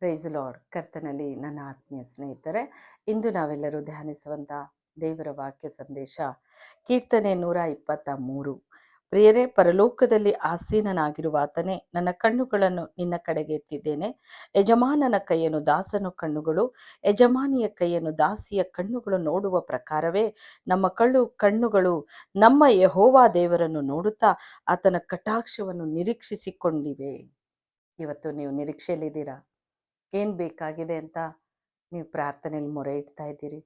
Price lord. ಕರ್ತನಲ್ಲಿ ನನ್ನ ಆತ್ಮೀಯ ಸ್ನೇಹಿತರೆ, ಇಂದು ನಾವೆಲ್ಲರೂ ಧ್ಯಾನಿಸುವಂಥ ದೇವರ ವಾಕ್ಯ ಸಂದೇಶ ಕೀರ್ತನೆ 123. ಪ್ರಿಯರೇ, ಪರಲೋಕದಲ್ಲಿ ಆಸೀನನಾಗಿರುವ ಆತನೇ, ನನ್ನ ಕಣ್ಣುಗಳನ್ನು ನಿನ್ನ ಕಡೆಗೆ ಎತ್ತಿದ್ದೇನೆ. ಯಜಮಾನನ ಕೈಯನ್ನು ದಾಸನ ಕಣ್ಣುಗಳು, ಯಜಮಾನಿಯ ಕೈಯನ್ನು ದಾಸಿಯ ಕಣ್ಣುಗಳು ನೋಡುವ ಪ್ರಕಾರವೇ ನಮ್ಮ ಕಣ್ಣುಗಳು ನಮ್ಮ ಯೆಹೋವ ದೇವರನ್ನು ನೋಡುತ್ತಾ ಆತನ ಕಟಾಕ್ಷವನ್ನು ನಿರೀಕ್ಷಿಸಿಕೊಂಡಿವೆ. ಇವತ್ತು ನೀವು ನಿರೀಕ್ಷೆಯಲ್ಲಿದ್ದೀರಾ? ಏನು ಬೇಕಾಗಿದೆ ಅಂತ ನೀವು ಪ್ರಾರ್ಥನೆಯಲ್ಲಿ ಮೊರೆ ಇಡ್ತಾ ಇದ್ದೀರಿ?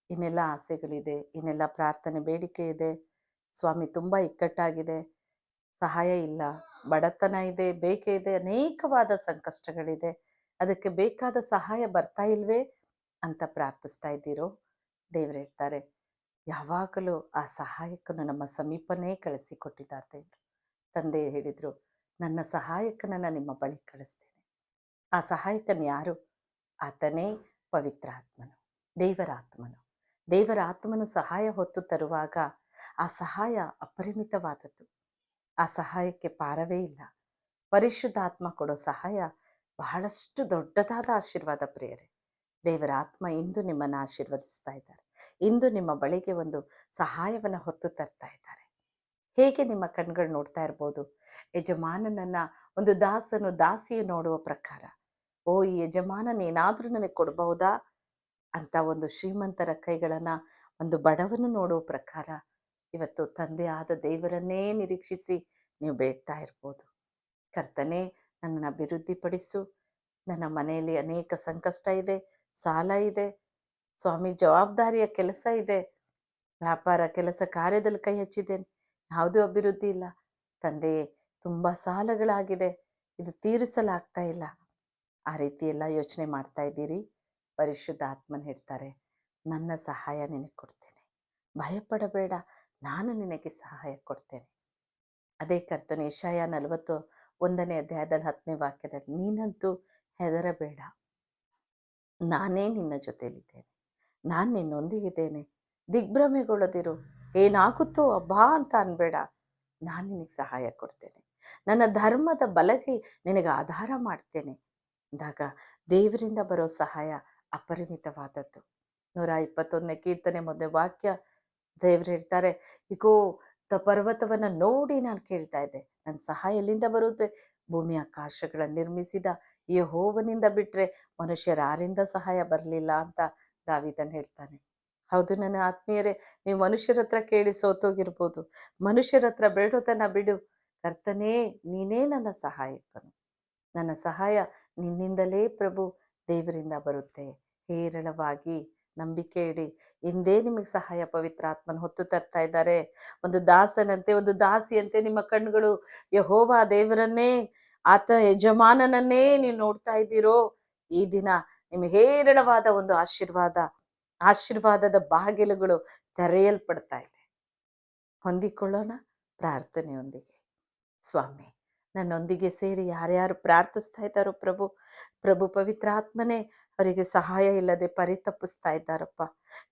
ಇನ್ನೆಲ್ಲ ಆಸೆಗಳಿದೆ, ಇನ್ನೆಲ್ಲ ಪ್ರಾರ್ಥನೆ ಬೇಡಿಕೆ ಇದೆ. ಸ್ವಾಮಿ, ತುಂಬ ಇಕ್ಕಟ್ಟಾಗಿದೆ, ಸಹಾಯ ಇಲ್ಲ, ಬಡತನ ಇದೆ, ಬೇಕೆ ಇದೆ, ಅನೇಕವಾದ ಸಂಕಷ್ಟಗಳಿದೆ, ಅದಕ್ಕೆ ಬೇಕಾದ ಸಹಾಯ ಬರ್ತಾ ಇಲ್ವೇ ಅಂತ ಪ್ರಾರ್ಥಿಸ್ತಾ ಇದ್ದೀರೋ? ದೇವರು ಹೇಳ್ತಾರೆ, ಯಾವಾಗಲೂ ಆ ಸಹಾಯಕನು ನಮ್ಮ ಸಮೀಪನೇ ಕಳಿಸಿಕೊಟ್ಟಿದ್ದಾರೆ ದೇವರು. ತಂದೆ ಹೇಳಿದರು, ನನ್ನ ಸಹಾಯಕನನ್ನು ನಿಮ್ಮ ಬಳಿ ಕಳಿಸ್ತೇನೆ. ಆ ಸಹಾಯಕನ ಯಾರು? ಆತನೇ ಪವಿತ್ರ ಆತ್ಮನು, ದೇವರ ಆತ್ಮನು. ದೇವರ ಆತ್ಮನು ಸಹಾಯ ಹೊತ್ತು ತರುವಾಗ ಆ ಸಹಾಯ ಅಪರಿಮಿತವಾದದ್ದು. ಆ ಸಹಾಯಕ್ಕೆ ಪಾರವೇ ಇಲ್ಲ. ಪರಿಶುದ್ಧ ಆತ್ಮ ಕೊಡೋ ಸಹಾಯ ಬಹಳಷ್ಟು ದೊಡ್ಡದಾದ ಆಶೀರ್ವಾದ. ಪ್ರಿಯರೇ, ದೇವರ ಆತ್ಮ ಇಂದು ನಿಮ್ಮನ್ನು ಆಶೀರ್ವದಿಸ್ತಾ ಇದ್ದಾರೆ. ಇಂದು ನಿಮ್ಮ ಬಳಿಗೆ ಒಂದು ಸಹಾಯವನ್ನು ಹೊತ್ತು ತರ್ತಾ ಇದ್ದಾರೆ. ಹೇಗೆ ನಿಮ್ಮ ಕಣ್ಗಳು ನೋಡ್ತಾ ಇರ್ಬೋದು? ಯಜಮಾನನನ್ನ ಒಂದು ದಾಸನು ದಾಸಿಯು ನೋಡುವ ಪ್ರಕಾರ, ಓ, ಈ ಯಜಮಾನನೇನಾದರೂ ನನಗೆ ಕೊಡಬಹುದಾ ಅಂತ ಒಂದು ಶ್ರೀಮಂತರ ಕೈಗಳನ್ನು ಒಂದು ಬಡವನು ನೋಡುವ ಪ್ರಕಾರ ಇವತ್ತು ತಂದೆ ಆದ ದೇವರನ್ನೇ ನಿರೀಕ್ಷಿಸಿ ನೀವು ಬೇಡ್ತಾ ಇರ್ಬೋದು. ಕರ್ತನೇ, ನನ್ನನ್ನು ಅಭಿವೃದ್ಧಿಪಡಿಸು. ನನ್ನ ಮನೆಯಲ್ಲಿ ಅನೇಕ ಸಂಕಷ್ಟ ಇದೆ, ಸಾಲ ಇದೆ, ಸ್ವಾಮಿ, ಜವಾಬ್ದಾರಿಯ ಕೆಲಸ ಇದೆ, ವ್ಯಾಪಾರ ಕೆಲಸ ಕಾರ್ಯದಲ್ಲಿ ಕೈ ಹಚ್ಚಿದ್ದೇನೆ, ಯಾವುದೂ ಅಭಿವೃದ್ಧಿ ಇಲ್ಲ. ತಂದೆಯೇ, ತುಂಬ ಸಾಲಗಳಾಗಿದೆ, ಇದು ತೀರಿಸಲಾಗ್ತಾ ಇಲ್ಲ. ಆ ರೀತಿ ಎಲ್ಲ ಯೋಚನೆ ಮಾಡ್ತಾ ಇದ್ದೀರಿ? ಪರಿಶುದ್ಧ ಆತ್ಮನ ಹೇಳ್ತಾರೆ, ನನ್ನ ಸಹಾಯ ನಿನಗೆ ಕೊಡ್ತೇನೆ, ಭಯಪಡಬೇಡ, ನಾನು ನಿನಗೆ ಸಹಾಯ ಕೊಡ್ತೇನೆ. ಅದೇ ಕರ್ತನು ಯೆಶಾಯ 41ನೇ ಅಧ್ಯಾಯದಲ್ಲಿ 10ನೇ ವಾಕ್ಯದಲ್ಲಿ, ನೀನಂತೂ ಹೆದರಬೇಡ, ನಾನೇ ನಿನ್ನ ಜೊತೆಯಲ್ಲಿದ್ದೇನೆ, ನಾನು ನಿನ್ನೊಂದಿಗಿದ್ದೇನೆ, ದಿಗ್ಭ್ರಮೆಗೊಳ್ಳದಿರು, ಏನಾಗುತ್ತೋ ಅಬ್ಬಾ ಅಂತ ಅನ್ಬೇಡ, ನಾನು ನಿನಗೆ ಸಹಾಯ ಕೊಡ್ತೇನೆ, ನನ್ನ ಧರ್ಮದ ಬಲಗೈ ನಿನಗೆ ಆಧಾರ ಮಾಡ್ತೇನೆ ಅಂದಾಗ ದೇವರಿಂದ ಬರೋ ಸಹಾಯ ಅಪರಿಮಿತವಾದದ್ದು. 121ನೇ ಕೀರ್ತನೆ 1ನೇ ವಾಕ್ಯ ದೇವರು ಹೇಳ್ತಾರೆ, ಈಗೋ ಪರ್ವತವನ್ನು ನೋಡಿ ನಾನು ಕೇಳ್ತಾ ಇದ್ದೆ, ನನ್ನ ಸಹಾಯ ಎಲ್ಲಿಂದ ಬರುತ್ತೆ? ಭೂಮಿ ಆಕಾಶಗಳನ್ನು ನಿರ್ಮಿಸಿದ ಯೆಹೋವನಿಂದ ಬಿಟ್ಟರೆ ಮನುಷ್ಯರಾರಿಂದ ಸಹಾಯ ಬರಲಿಲ್ಲ ಅಂತ ದಾವೀದನು ಹೇಳ್ತಾನೆ. ಹೌದು ನನ್ನ ಆತ್ಮೀಯರೇ, ನೀವು ಮನುಷ್ಯರ ಹತ್ರ ಕೇಳಿ ಸೋತೋಗಿರ್ಬೋದು, ಮನುಷ್ಯರ ಹತ್ರ ಬೇಡೋದನ್ನ ಬಿಡು. ಕರ್ತನೇ, ನೀನೇ ನನ್ನ ಸಹಾಯಕನು, ನನ್ನ ಸಹಾಯ ನಿನ್ನಿಂದಲೇ ಪ್ರಭು, ದೇವರಿಂದ ಬರುತ್ತೆ. ಹೇರಳವಾಗಿ ನಂಬಿಕೆ ಇಡಿ, ಇಂದೇ ನಿಮಗೆ ಸಹಾಯ ಪವಿತ್ರ ಆತ್ಮನ ಹೊತ್ತು ತರ್ತಾ ಇದ್ದಾರೆ. ಒಂದು ದಾಸನಂತೆ, ಒಂದು ದಾಸಿಯಂತೆ ನಿಮ್ಮ ಕಣ್ಣುಗಳು ಯೆಹೋವ ದೇವರನ್ನೇ, ಆತ ಯಜಮಾನನನ್ನೇ ನೀವು ನೋಡ್ತಾ ಇದ್ದೀರೋ? ಈ ದಿನ ನಿಮಗೆ ಹೇರಳವಾದ ಒಂದು ಆಶೀರ್ವಾದದ ಬಾಗಿಲುಗಳು ತೆರೆಯಲ್ಪಡ್ತಾ ಇದೆ. ಹೊಂದಿಕೊಳ್ಳೋಣ ಪ್ರಾರ್ಥನೆಯೊಂದಿಗೆ. ಸ್ವಾಮಿ, ನನ್ನೊಂದಿಗೆ ಸೇರಿ ಯಾರ್ಯಾರು ಪ್ರಾರ್ಥಿಸ್ತಾ ಇದ್ದಾರೋ ಪ್ರಭು ಪವಿತ್ರ ಆತ್ಮನೇ, ಅವರಿಗೆ ಸಹಾಯ ಇಲ್ಲದೆ ಪರಿತಪಿಸ್ತಾ ಇದ್ದಾರಪ್ಪ,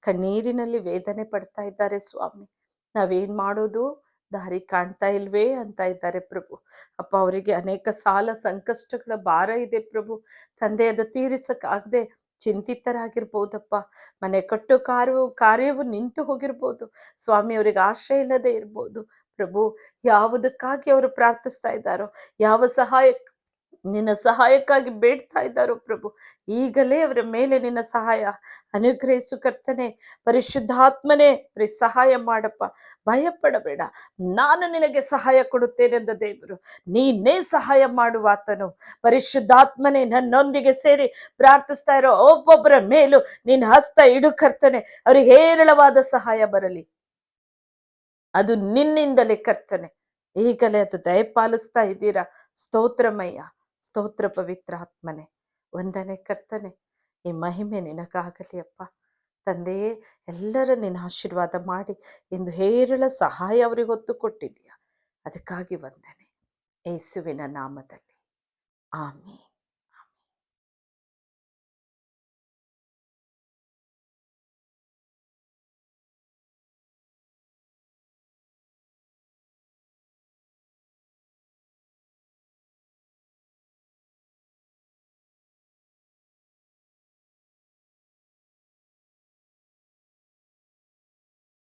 ಕಣ್ಣೀರಿನಲ್ಲಿ ವೇದನೆ ಪಡ್ತಾ ಇದ್ದಾರೆ. ಸ್ವಾಮಿ, ನಾವೇನು ಮಾಡೋದು, ದಾರಿ ಕಾಣ್ತಾ ಇಲ್ವೇ ಅಂತ ಇದ್ದಾರೆ ಪ್ರಭು. ಅಪ್ಪ, ಅವರಿಗೆ ಅನೇಕ ಸಾಲ ಸಂಕಷ್ಟಗಳ ಭಾರ ಇದೆ ಪ್ರಭು. ತಂದೆ, ಅದು ತೀರಿಸಕ್ಕಾಗದೆ ಚಿಂತಿತರಾಗಿರ್ಬೋದಪ್ಪ. ಮನೆ ಕಟ್ಟು ಕಾರ್ಯವು ನಿಂತು ಹೋಗಿರ್ಬೋದು ಸ್ವಾಮಿ. ಅವರಿಗೆ ಆಶ್ರಯ ಇಲ್ಲದೆ ಇರ್ಬೋದು ಪ್ರಭು. ಯಾವುದಕ್ಕಾಗಿ ಅವರು ಪ್ರಾರ್ಥಿಸ್ತಾ ಇದ್ದಾರೋ, ಯಾವ ನಿನ್ನ ಸಹಾಯಕ್ಕಾಗಿ ಬೇಡ್ತಾ ಇದ್ದಾರೋ ಪ್ರಭು, ಈಗಲೇ ಅವರ ಮೇಲೆ ನಿನ್ನ ಸಹಾಯ ಅನುಗ್ರಹಿಸು ಕರ್ತನೆ. ಪರಿಶುದ್ಧಾತ್ಮನೇ, ಸಹಾಯ ಮಾಡಪ್ಪ, ಭಯಪಡಬೇಡ, ನಾನು ನಿನಗೆ ಸಹಾಯ ಕೊಡುತ್ತೇನೆ ಎಂದ ದೇವರು, ನೀನೇ ಸಹಾಯ ಮಾಡುವಾತನು. ಪರಿಶುದ್ಧಾತ್ಮನೇ, ನನ್ನೊಂದಿಗೆ ಸೇರಿ ಪ್ರಾರ್ಥಿಸ್ತಾ ಇರೋ ಒಬ್ಬೊಬ್ಬರ ಮೇಲೂ ನಿನ್ನ ಹಸ್ತ ಇಡು ಕರ್ತನೆ. ಅವರಿಗೆ ಹೇರಳವಾದ ಸಹಾಯ ಬರಲಿ, ಅದು ನಿನ್ನಿಂದಲೇ ಕರ್ತನೆ. ಈಗಲೇ ಅದು ದಯಪಾಲಿಸ್ತಾ ಇದ್ದೀರಾ. ಸ್ತೋತ್ರಮಯ್ಯ, ಸ್ತೋತ್ರ ಪವಿತ್ರ ಆತ್ಮನೆ, ವಂದನೆ ಕರ್ತನೆ. ಈ ಮಹಿಮೆ ನಿನಗಾಗಲಿ ಅಪ್ಪ. ತಂದೆಯೇ, ಎಲ್ಲರ ನಿನ್ನ ಆಶೀರ್ವಾದ ಮಾಡಿ ಇಂದು ಹೇರಳ ಸಹಾಯ ಅವರಿಗೆ ಹೊತ್ತು ಕೊಟ್ಟಿದ್ದೀಯ, ಅದಕ್ಕಾಗಿ ವಂದನೆ. ಯೇಸುವಿನ ನಾಮದಲ್ಲಿ ಆಮೀನ್.